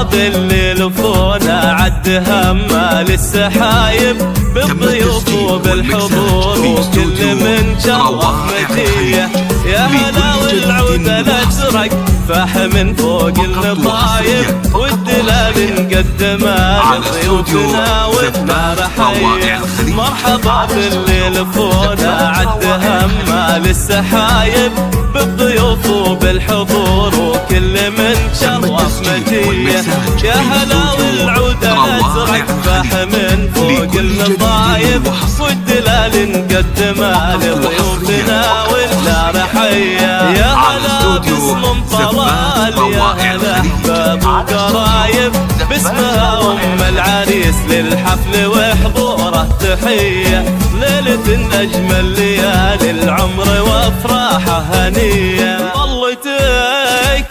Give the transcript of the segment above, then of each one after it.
مرحبا باللي لفونا عد همه للسحايب بالضيوف وبالحضور وكل من شرف مجيه. يا هلا والعود الازرق فاح من فوق المطايب والدلال نقدمه لضيوفنا وابنا رحيه. مرحبا باللي لفونا عد همه للسحايب بالضيوف وبالحضور وكل من شرف مجيه. يا هلا والعود الازرق فاح من فوق المطايب والدلال نقدمه لضيوفنا ولا رحيه. يا هلا باسم طلال يا هلا باب وقرايب باسمها العريس للحفل وحضوره تحيه. ليلة أجمل ليالي العمر وافراحه هنيه. طلتك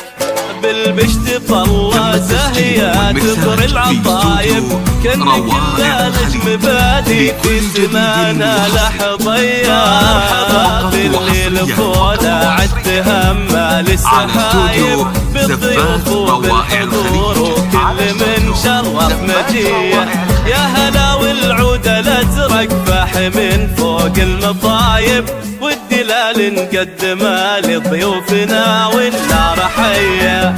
بالبشت طلة زاهية تطر العطايب كأن كل نجم بادي في سمانا لحظية. باللي لفونا عد همه للسحايب بالضيوف وبالحضور وكل من شرف مجيه. يا هلا والعود الازرق فاح من فوق المطايب والدلال نقدمه لضيوفنا ولا رحيه.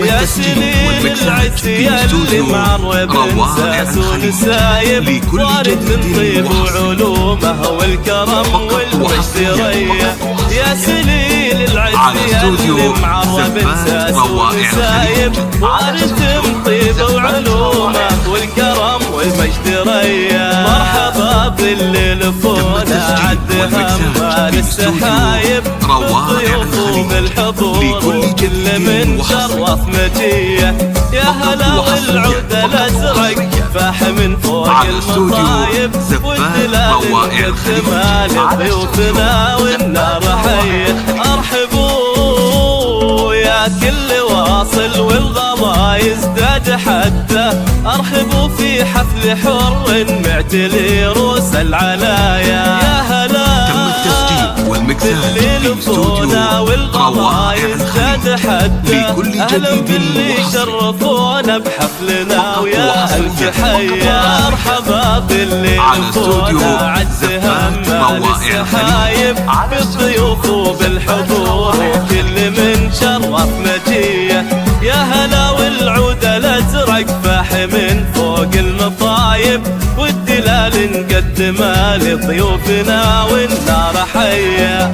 يا سنين العز ياللي معرب انساس ونسايب وارد من طيب وعلومه والكرم والمجد. يا سنين العز ياللي معرب انساس ونسايب وارد من طيب وعلومه والكرم والمجد ريا. مرحبا باللي لفونا عد همه للسحايب بالضيوف وبالحضور وكل من شرف مجيه. يا هلا والعود الازرق فاح من فوق المطايب والدلال نقدمه لضيوفنا ونا رحيه. ارحبوا يا كل واصل والغلا يزداد حده. ارحبوا في حفل حر معتلي روس العلايا. يا هلا باللي لفونا والغلا يزداد حده. اهلا باللي شرفونا بحفلنا ويا الف حيه. مرحبا باللي لفونا عد همه للسحايب بالضيوف وبالحضور وكل من شرف مجيه. يا هلا والعود الازرق فاح من فوق المطايب والدلال نقدمه لضيوفنا ونا رحيه.